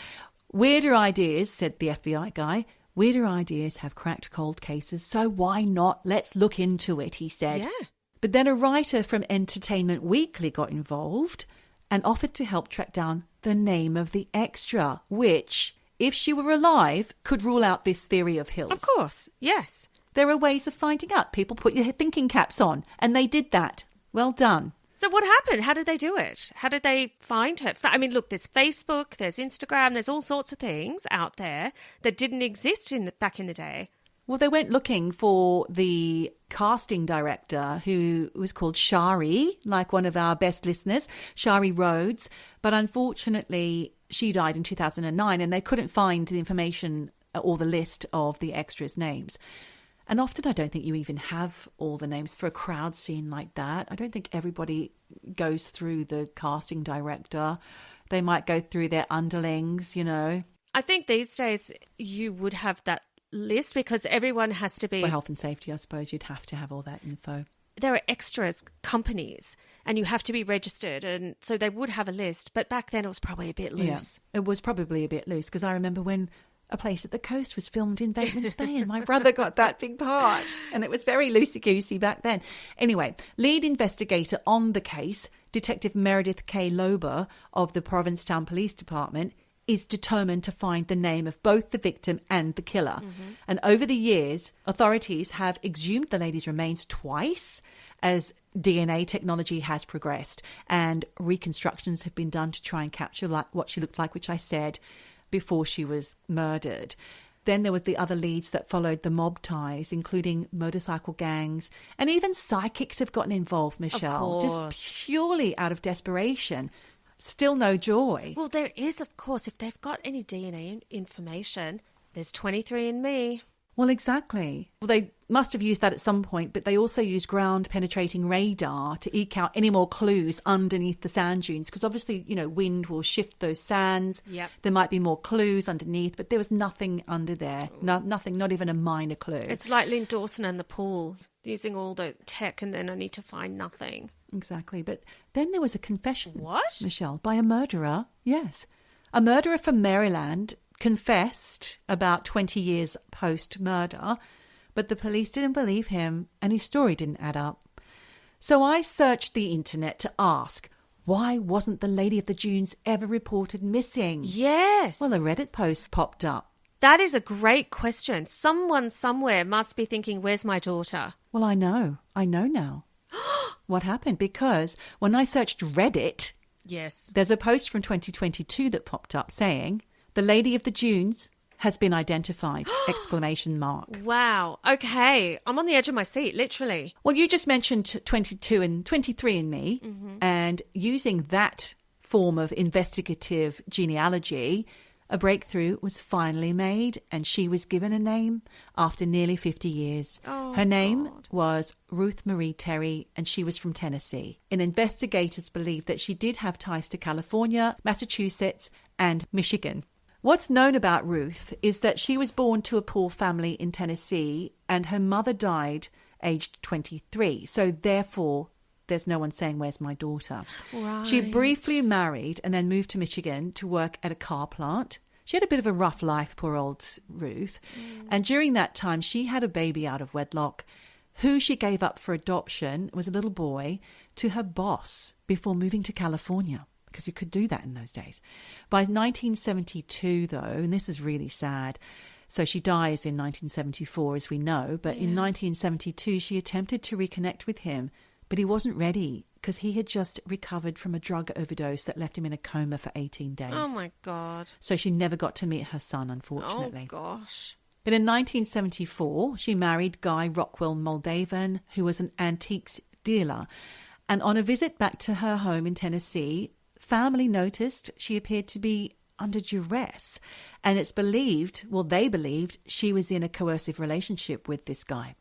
Weirder ideas, said the FBI guy. Weirder ideas have cracked cold cases, so why not? Let's look into it, he said. Yeah. But then a writer from Entertainment Weekly got involved and offered to help track down the name of the extra, which, if she were alive, could rule out this theory of Hill's. Of course. Yes. There are ways of finding out. People put your thinking caps on, and they did that. Well done. So what happened? How did they do it? How did they find her? I mean, look, there's Facebook, there's Instagram, there's all sorts of things out there that didn't exist back in the day. Well, they went looking for the casting director who was called Shari, like one of our best listeners, Shari Rhodes. But unfortunately, she died in 2009 and they couldn't find the information or the list of the extras' names. And often I don't think you even have all the names for a crowd scene like that. I don't think everybody goes through the casting director. They might go through their underlings, you know. I think these days you would have that list because everyone has to be... For health and safety, I suppose you'd have to have all that info. There are extras companies and you have to be registered, and so they would have a list. But back then it was probably a bit loose. Yeah, it was probably a bit loose because I remember when A Place at the Coast was filmed in Bateman's Bay and my brother got that big part, and it was very loosey-goosey back then. Anyway, lead investigator on the case, Detective Meredith K. Lober of the Provincetown Police Department, is determined to find the name of both the victim and the killer. Mm-hmm. And over the years, authorities have exhumed the lady's remains twice as DNA technology has progressed, and reconstructions have been done to try and capture what she looked like, which I said before she was murdered. Then there were the other leads that followed the mob ties, including motorcycle gangs, and even psychics have gotten involved, Michelle, just purely out of desperation. Still no joy. Well, there is, of course, if they've got any DNA information, there's 23andMe. Well, exactly. Well, they must have used that at some point, but they also used ground-penetrating radar to eke out any more clues underneath the sand dunes, because obviously, wind will shift those sands. Yep. There might be more clues underneath, but there was nothing under there. Nothing, not even a minor clue. It's like Lynn Dawson and the pool, using all the tech and then only to find nothing. Exactly. But then there was a confession. What? Michelle, by a murderer. Yes. A murderer from Maryland confessed about 20 years post-murder, but the police didn't believe him and his story didn't add up. So I searched the internet to ask, why wasn't the Lady of the Dunes ever reported missing? Yes. Well, a Reddit post popped up. That is a great question. Someone somewhere must be thinking, where's my daughter? Well, I know now. What happened? Because when I searched Reddit, yes, there's a post from 2022 that popped up saying, the Lady of the Dunes has been identified! ! Wow. Okay. I'm on the edge of my seat, literally. Well, you just mentioned 22 and 23andMe, mm-hmm. and using that form of investigative genealogy, a breakthrough was finally made and she was given a name after nearly 50 years. Oh, her name God. was Ruth Marie Terry and she was from Tennessee. And investigators believe that she did have ties to California, Massachusetts, and Michigan. What's known about Ruth is that she was born to a poor family in Tennessee and her mother died aged 23. So therefore, there's no one saying, where's my daughter? Right. She briefly married and then moved to Michigan to work at a car plant. She had a bit of a rough life, poor old Ruth. And during that time, she had a baby out of wedlock who she gave up for adoption, was a little boy, to her boss before moving to California, because you could do that in those days. By 1972, though, and this is really sad, so she dies in 1974, as we know, but in 1972, she attempted to reconnect with him, but he wasn't ready because he had just recovered from a drug overdose that left him in a coma for 18 days. Oh, my God. So she never got to meet her son, unfortunately. Oh, gosh. But in 1974, she married Guy Rockwell Moldavan, who was an antiques dealer. And on a visit back to her home in Tennessee, family noticed she appeared to be under duress. And it's believed, well, they believed, she was in a coercive relationship with this guy.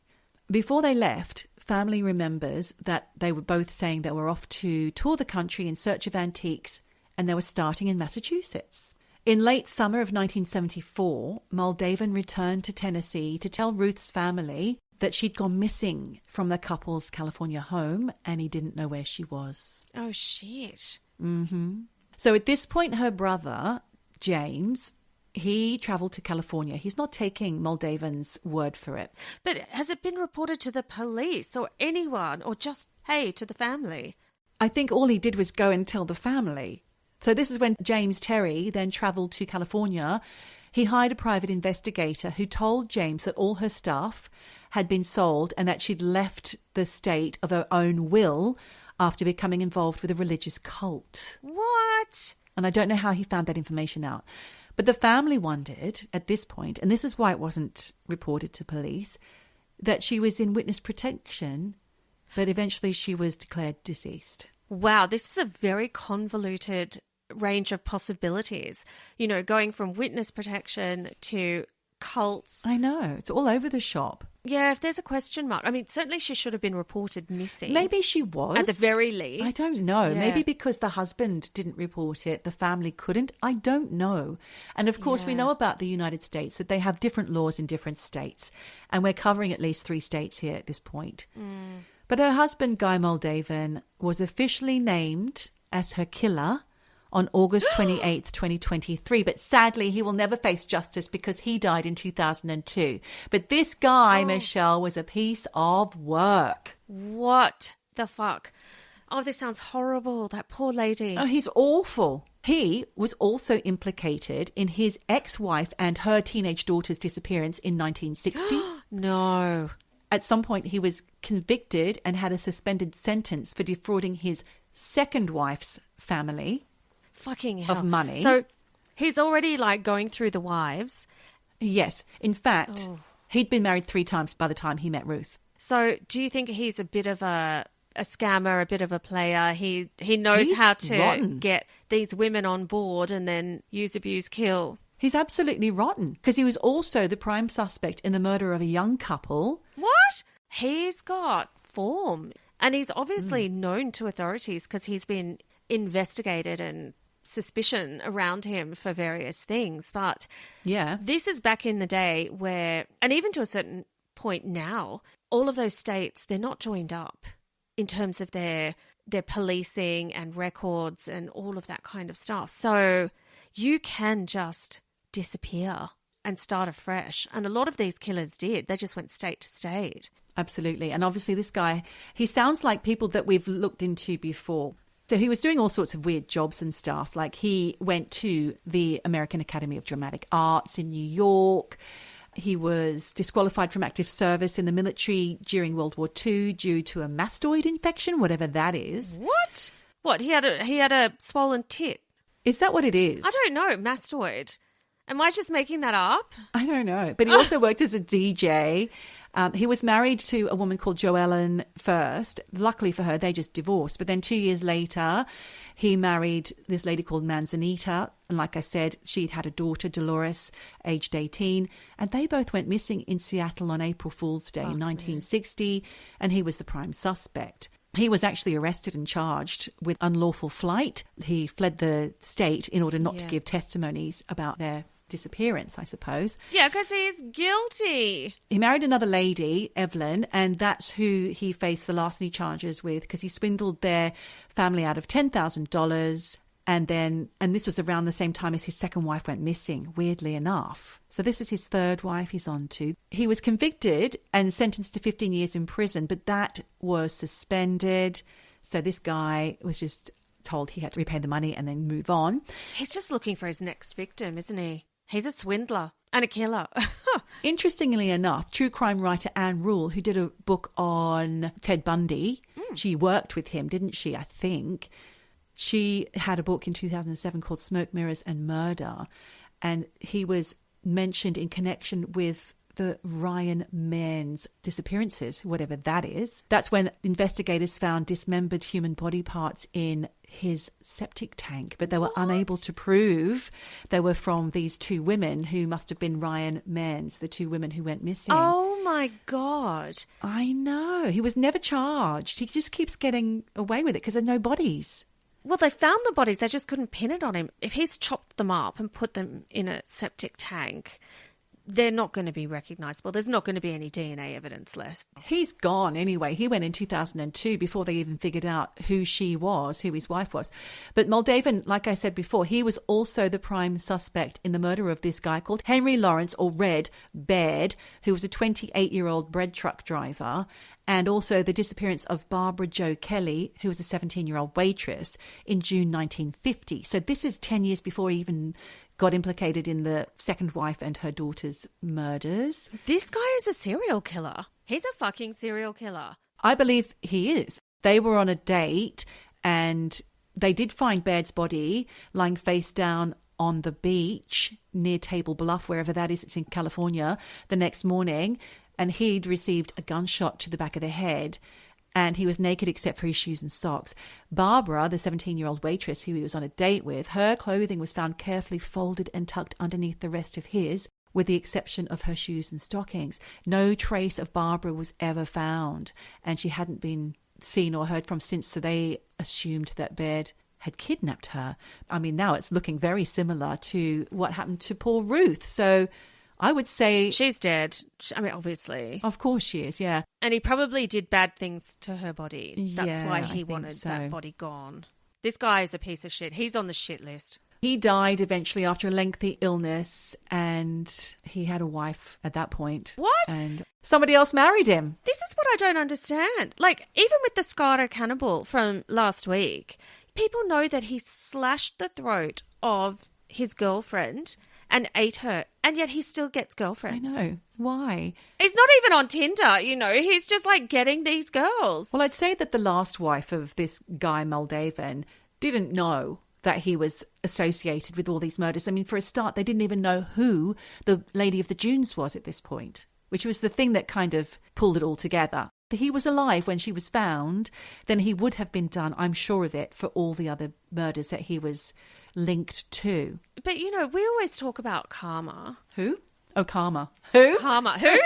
Before they left, family remembers that they were both saying they were off to tour the country in search of antiques, and they were starting in Massachusetts. In late summer of 1974, Moldavan returned to Tennessee to tell Ruth's family that she'd gone missing from the couple's California home, and he didn't know where she was. Oh, shit. Mm-hmm. So at this point, her brother, James, he travelled to California. He's not taking Moldavan's word for it. But has it been reported to the police or anyone, or just, hey, to the family? I think all he did was go and tell the family. So this is when James Terry then travelled to California. He hired a private investigator who told James that all her stuff had been sold and that she'd left the state of her own will after becoming involved with a religious cult. What? And I don't know how he found that information out. But the family wondered at this point, and this is why it wasn't reported to police, that she was in witness protection, but eventually she was declared deceased. Wow, this is a very convoluted range of possibilities. Going from witness protection to cults. I know. It's all over the shop. Yeah, if there's a question mark. I mean, certainly she should have been reported missing. Maybe she was. At the very least. I don't know. Yeah. Maybe because the husband didn't report it, the family couldn't. I don't know. And of course, we know about the United States that they have different laws in different states. And we're covering at least 3 states here at this point. But her husband, Guy Moldavan, was officially named as her killer on August 28th, 2023. But sadly, he will never face justice because he died in 2002. But this guy, Michelle, was a piece of work. What the fuck? Oh, this sounds horrible. That poor lady. Oh, he's awful. He was also implicated in his ex-wife and her teenage daughter's disappearance in 1960. No. At some point, he was convicted and had a suspended sentence for defrauding his second wife's family. Fucking hell. Of money. So he's already like going through the wives. Yes. In fact, he'd been married 3 times by the time he met Ruth. So do you think he's a bit of a scammer, a bit of a player? He knows He's how to rotten. get these women on board and then use, abuse, kill. He's absolutely rotten because he was also the prime suspect in the murder of a young couple. What? He's got form. And he's obviously known to authorities because he's been investigated and suspicion around him for various things. But Yeah. this is back in the day where, and even to a certain point now, all of those states, they're not joined up in terms of their policing and records and all of that kind of stuff. So you can just disappear and start afresh. And a lot of these killers did. They just went state to state. Absolutely. And obviously this guy, he sounds like people that we've looked into before. So he was doing all sorts of weird jobs and stuff. Like he went to the American Academy of Dramatic Arts in New York. He was disqualified from active service in the military during World War II due to a mastoid infection, whatever that is. What? What? He had a swollen tit. Is that what it is? I don't know. Mastoid. Am I just making that up? I don't know. But he also worked as a DJ. He was married to a woman called Joellen first. Luckily for her, they just divorced. But then 2 years later, he married this lady called Manzanita. And like I said, she'd had a daughter, Dolores, aged 18. And they both went missing in Seattle on April Fool's Day in 1960. And he was the prime suspect. He was actually arrested and charged with unlawful flight. He fled the state in order not to give testimonies about their disappearance, I suppose. Yeah, because he's guilty. He married another lady, Evelyn, and that's who he faced the larceny charges with because he swindled their family out of $10,000. And this was around the same time as his second wife went missing, weirdly enough. So this is his third wife he's on to. He was convicted and sentenced to 15 years in prison, but that was suspended. So this guy was just told he had to repay the money and then move on. He's just looking for his next victim, isn't he? He's a swindler and a killer. Interestingly enough, true crime writer Anne Rule, who did a book on Ted Bundy, she worked with him, didn't she, I think? She had a book in 2007 called Smoke, Mirrors and Murder, and he was mentioned in connection with the Ryan Man's disappearances, whatever that is. That's when investigators found dismembered human body parts in his septic tank, but they were unable to prove they were from these 2 women who must have been Ryan Man's, the 2 women who went missing. Oh my God. I know. He was never charged. He just keeps getting away with it because there's no bodies. Well, they found the bodies. They just couldn't pin it on him. If he's chopped them up and put them in a septic tank, they're not going to be recognisable. There's not going to be any DNA evidence left. He's gone anyway. He went in 2002 before they even figured out who she was, who his wife was. But Moldavan, like I said before, he was also the prime suspect in the murder of this guy called Henry Lawrence, or Red Baird, who was a 28-year-old bread truck driver, and also the disappearance of Barbara Jo Kelly, who was a 17-year-old waitress, in June 1950. So this is 10 years before he even got implicated in the second wife and her daughter's murders. This guy is a serial killer. He's a fucking serial killer. I believe he is. They were on a date and they did find Baird's body lying face down on the beach near Table Bluff, wherever that is. It's in California, the next morning. And he'd received a gunshot to the back of the head. And he was naked except for his shoes and socks. Barbara, the 17-year-old waitress who he was on a date with, her clothing was found carefully folded and tucked underneath the rest of his, with the exception of her shoes and stockings. No trace of Barbara was ever found, and she hadn't been seen or heard from since, so they assumed that Baird had kidnapped her. I mean, now it's looking very similar to what happened to poor Ruth. So I would say... She's dead. I mean, obviously. Of course she is, yeah. And he probably did bad things to her body. That's Yeah, why I he think wanted so. that body gone. This guy is a piece of shit. He's on the shit list. He died eventually after a lengthy illness, and he had a wife at that point. What? And somebody else married him. This is what I don't understand. Like, even with the Scarter cannibal from last week, people know that he slashed the throat of his girlfriend and ate her, and yet he still gets I girlfriends. know. Why? He's not even on Tinder, you know. He's just, like, getting these girls. Well, I'd say that the last wife of this guy, Muldavan, didn't know that he was associated with all these murders. I mean, for a start, they didn't even know who the Lady of the Dunes was at this point, which was the thing that kind of pulled it all together. If he was alive when she was found, then he would have been done, I'm sure of it, for all the other murders that he was linked to. But, you know, we always talk about karma. Who? Oh, Karma. Who? Karma. Who?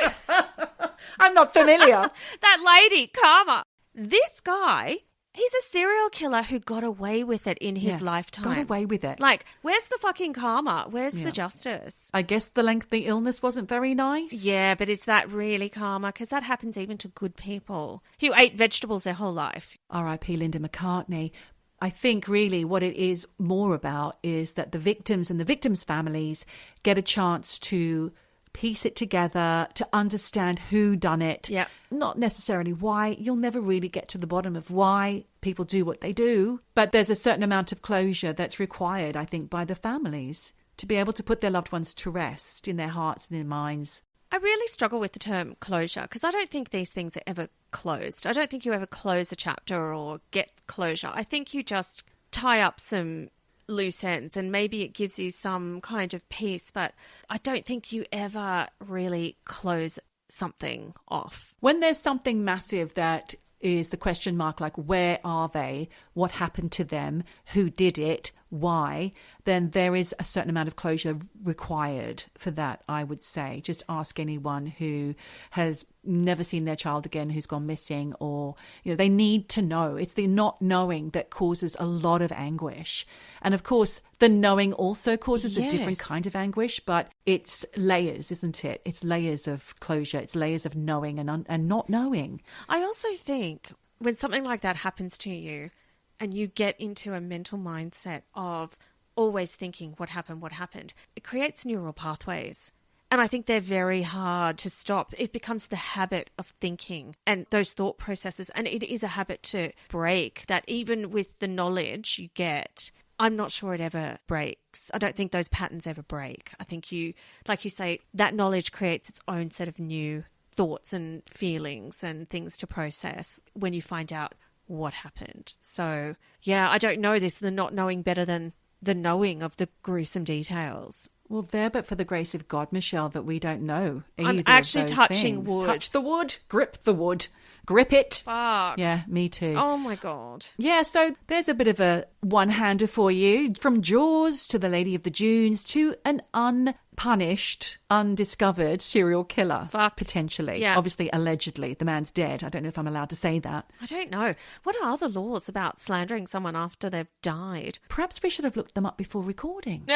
I'm not familiar. That lady, Karma. This guy, he's a serial killer who got away with it in his lifetime. Got away with it. Like, where's the fucking karma? Where's Yeah. the justice? I guess the lengthy illness wasn't very nice. Yeah, but is that really karma? Because that happens even to good people who ate vegetables their whole life. R.I.P. Linda McCartney. I think really what it is more about is that the victims and the victims' families get a chance to piece it together, to understand who done it. Yep. Not necessarily why. You'll never really get to the bottom of why people do what they do. But there's a certain amount of closure that's required, I think, by the families to be able to put their loved ones to rest in their hearts and their minds. I really struggle with the term closure because I don't think these things are ever closed. I don't think you ever close a chapter or get closure. I think you just tie up some loose ends and maybe it gives you some kind of peace, but I don't think you ever really close something off. When there's something massive that is the question mark, like where are they, what happened to them, who did it, why, then there is a certain amount of closure required for that, I would say. Just ask anyone who has never seen their child again, who's gone missing, or, you know, they need to know. It's the not knowing that causes a lot of anguish. And of course, the knowing also causes a different kind of anguish, but it's layers, isn't it? It's layers of closure. It's layers of knowing and not knowing. I also think when something like that happens to you, and you get into a mental mindset of always thinking what happened, it creates neural pathways. And I think they're very hard to stop. It becomes the habit of thinking and those thought processes. And it is a habit to break that even with the knowledge you get, I'm not sure it ever breaks. I don't think those patterns ever break. I think you, like you say, that knowledge creates its own set of new thoughts and feelings and things to process when you find out what happened. So, yeah, I don't know this, the not knowing better than the knowing of the gruesome details. Well, there, but for the grace of God, Michelle, that we don't know either I'm of actually those touching things. wood. Touch the wood. Grip the wood. Grip it. Fuck. Yeah, me too. Oh, my God. Yeah, so there's a bit of a one-hander for you. From Jaws to the Lady of the Dunes to an unpunished, undiscovered serial killer. Fuck. Potentially. Yeah. Obviously, allegedly. The man's dead. I don't know if I'm allowed to say that. I don't know. What are the laws about slandering someone after they've died? Perhaps we should have looked them up before recording.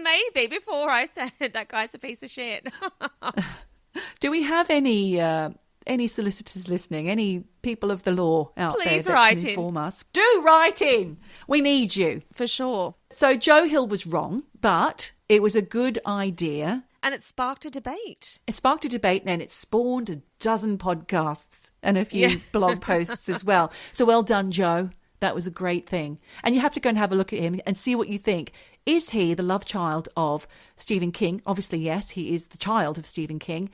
Maybe before I said that guy's a piece of shit. Do we have any solicitors listening, any people of the law out there Please that write can in. inform us? Do write in. We need you. For sure. So Joe Hill was wrong, but it was a good idea. And it sparked a debate. It sparked a debate and it spawned a dozen podcasts and a few blog posts as well. So well done, Joe. That was a great thing. And you have to go and have a look at him and see what you think. Is he the love child of Stephen King? Obviously, yes, he is the child of Stephen King.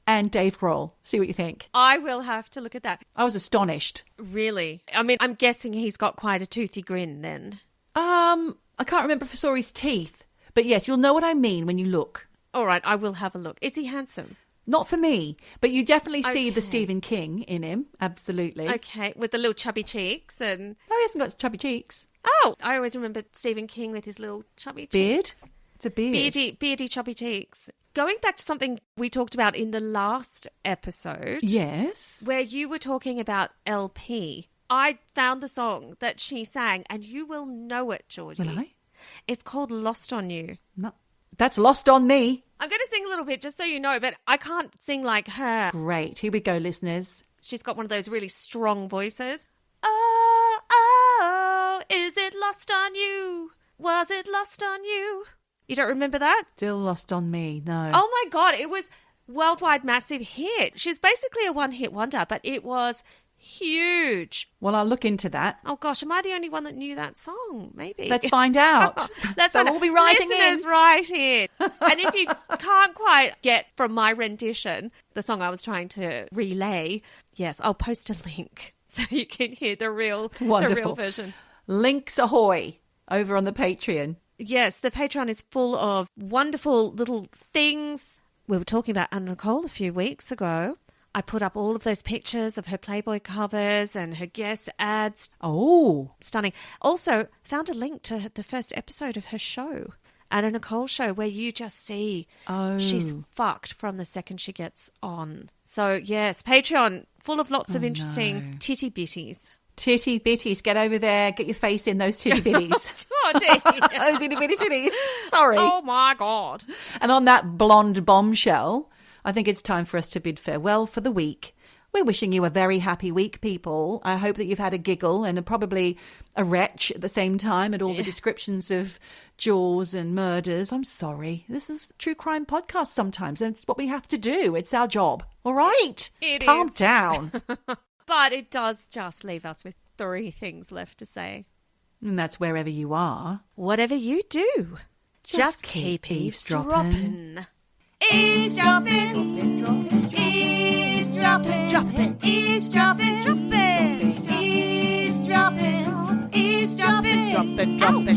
And Dave Grohl. See what you think. I will have to look at that. I was astonished. Really? I mean, I'm guessing he's got quite a toothy grin then. I can't remember if I saw his teeth. But yes, you'll know what I mean when you look. All right, I will have a look. Is he handsome? Not for me, but you definitely see the Okay. Stephen King in him. Absolutely. Okay, with the little chubby cheeks and... Oh, he hasn't got chubby cheeks. Oh, I always remember Stephen King with his little chubby cheeks. Beard? It's a beard. Beardy chubby cheeks. Going back to something we talked about in the last episode. Yes. Where you were talking about LP. I found the song that she sang, and you will know it, Geordie. Will I? It's called Lost on You. No. That's Lost on Me. I'm going to sing a little bit just so you know, but I can't sing like her. Great. Here we go, listeners. She's got one of those really strong voices. Oh, oh, is it lost on you? Was it lost on you? You don't remember that? Still Lost on Me, no. Oh my God, it was worldwide massive hit. She's basically a one-hit wonder, but it was huge. Well, I'll look into that. Oh gosh, am I the only one that knew that song? Maybe. Let's find out. Let's find out. We'll be writing Listeners, write in. And if you can't quite get from my rendition the song I was trying to relay, yes, I'll post a link so you can hear the real version. Links ahoy over on the Patreon. Yes, the Patreon is full of wonderful little things. We were talking about Anna Nicole a few weeks ago. I put up all of those pictures of her Playboy covers and her guest ads. Oh. Stunning. Also, found a link to the first episode of her show, Anna Nicole Show, where you just see she's fucked from the second she gets on. So, yes, Patreon, full of lots of interesting titty bitties. Titty bitties. Get over there. Get your face in those titty bitties. Those itty bitty titties. Sorry. Oh, my God. And on that blonde bombshell, I think it's time for us to bid farewell for the week. We're wishing you a very happy week, people. I hope that you've had a giggle and probably a retch at the same time at all the descriptions of jaws and murders. I'm sorry. This is a true crime podcast sometimes, and it's what we have to do. It's our job. All right? Calm down. But it does just leave us with 3 things left to say. And that's wherever you are. Whatever you do, just keep eavesdropping. Eavesdropping, eavesdropping, eavesdropping, eavesdropping, eavesdropping, eavesdropping, eavesdropping,